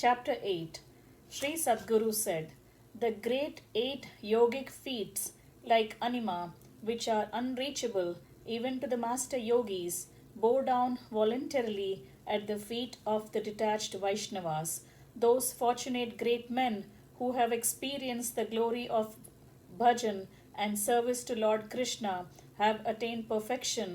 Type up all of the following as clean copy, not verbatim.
Chapter 8. Sri Sadguru said, "The great 8 yogic feats like anima, which are unreachable even to the master yogis, bow down voluntarily at the feet of the detached Vaishnavas, those fortunate great men who have experienced the glory of bhajan and service to Lord Krishna have attained perfection,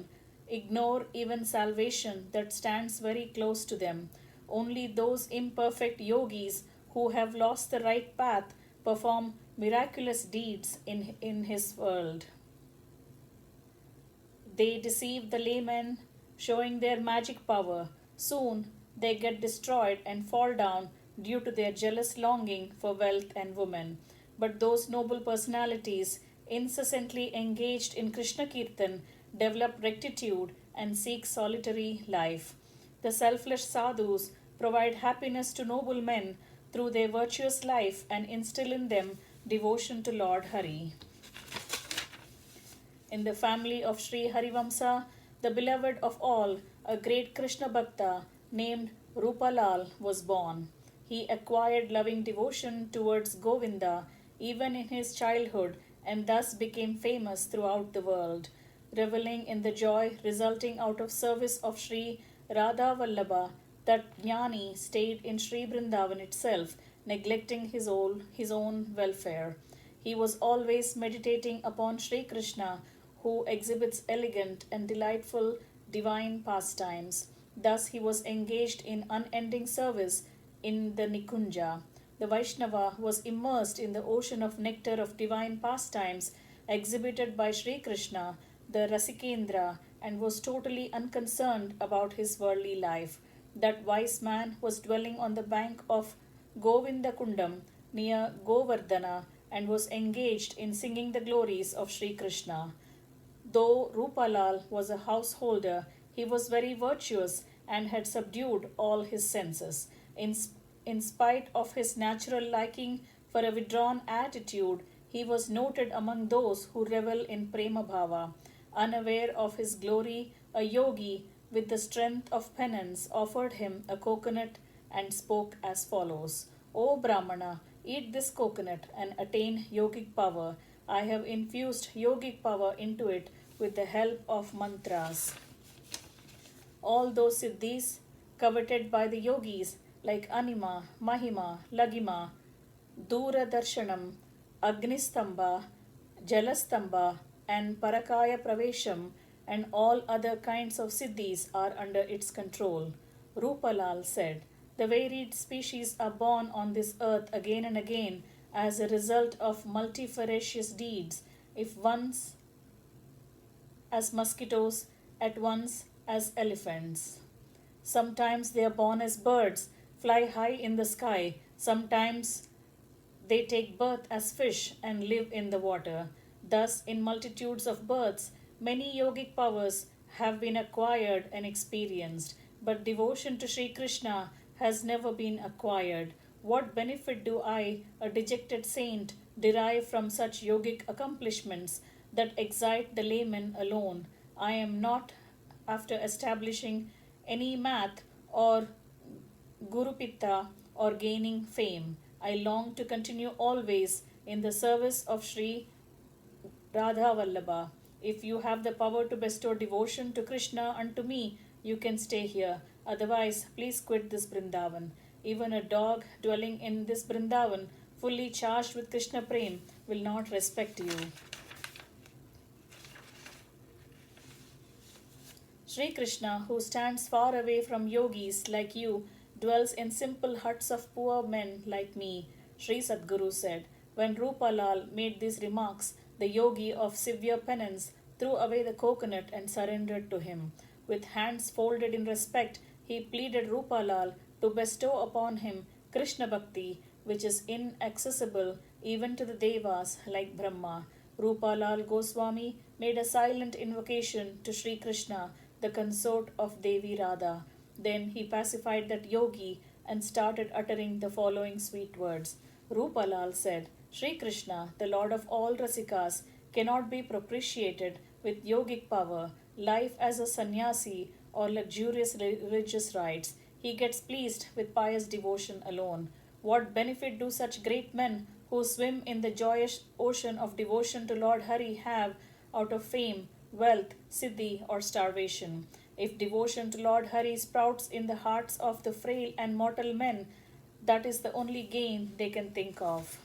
ignore even salvation that stands very close to them. Only those imperfect yogis who have lost the right path perform miraculous deeds in his world. They deceive the laymen, showing their magic power. Soon they get destroyed and fall down due to their jealous longing for wealth and women. But those noble personalities, incessantly engaged in Krishna Kirtan, develop rectitude and seek solitary life. The selfless sadhus provide happiness to noble men through their virtuous life and instill in them devotion to Lord Hari. In the family of Sri Harivamsa, the beloved of all, a great Krishna Bhakta named Roopalal was born. He acquired loving devotion towards Govinda even in his childhood and thus became famous throughout the world. Reveling in the joy resulting out of service of Sri Radha Vallabha, that Jnani stayed in Sri Vrindavan itself, neglecting his own welfare. He was always meditating upon Sri Krishna, who exhibits elegant and delightful divine pastimes. Thus he was engaged in unending service in the Nikunja. The Vaishnava was immersed in the ocean of nectar of divine pastimes exhibited by Sri Krishna, the Rasikendra, and was totally unconcerned about his worldly life. That wise man was dwelling on the bank of Govinda Kundam near Govardhana and was engaged in singing the glories of Sri Krishna. Though Roopalal was a householder, he was very virtuous and had subdued all his senses. In spite of his natural liking for a withdrawn attitude, he was noted among those who revel in Prema Bhava. Unaware of his glory, a yogi with the strength of penance offered him a coconut and spoke as follows: "O Brahmana, eat this coconut and attain yogic power. I have infused yogic power into it with the help of mantras." All those siddhis coveted by the yogis like Anima, Mahima, Lagima, Dura Darshanam, Agnistamba, Jalastamba, and Parakaya Pravesham, and all other kinds of siddhis are under its control. Roopalal said, "The varied species are born on this earth again and again as a result of multifarious deeds, if once as mosquitoes, at once as elephants. Sometimes they are born as birds, fly high in the sky. Sometimes they take birth as fish and live in the water. Thus, in multitudes of births, many yogic powers have been acquired and experienced, but devotion to Sri Krishna has never been acquired. What benefit do I, a dejected saint, derive from such yogic accomplishments that excite the layman alone? I am not after establishing any math or Gurupitta or gaining fame. I long to continue always in the service of Sri Radha Vallabha. If you have the power to bestow devotion to Krishna unto me, you can stay here. Otherwise, please quit this Brindavan. Even a dog dwelling in this Brindavan, fully charged with Krishna Prem, will not respect you." Sri Krishna, who stands far away from yogis like you, dwells in simple huts of poor men like me, Sri Sadguru said. When Roopalal made these remarks, the yogi of severe penance threw away the coconut and surrendered to him. With hands folded in respect, he pleaded Roopalal to bestow upon him Krishna Bhakti, which is inaccessible even to the Devas like Brahma. Roopalal Goswami made a silent invocation to Sri Krishna, the consort of Devi Radha. Then he pacified that yogi and started uttering the following sweet words. Roopalal said, "Sri Krishna, the Lord of all Rasikas, cannot be propitiated with yogic power, life as a sannyasi, or luxurious religious rites. He gets pleased with pious devotion alone. What benefit do such great men who swim in the joyous ocean of devotion to Lord Hari have out of fame, wealth, siddhi, or starvation? If devotion to Lord Hari sprouts in the hearts of the frail and mortal men, that is the only gain they can think of.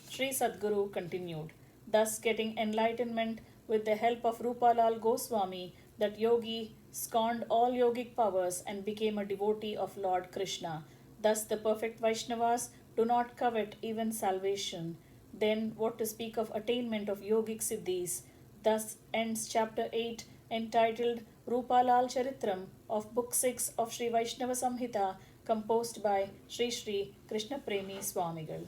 Sri Sadguru continued, thus getting enlightenment with the help of Roopalal Goswami, that yogi scorned all yogic powers and became a devotee of Lord Krishna. Thus the perfect Vaishnavas do not covet even salvation. Then what to speak of attainment of yogic siddhis? Thus ends chapter 8 entitled Roopalal Charitam of book 6 of Sri Vaishnava Samhita, composed by Shri Krishna Premi Swamigal.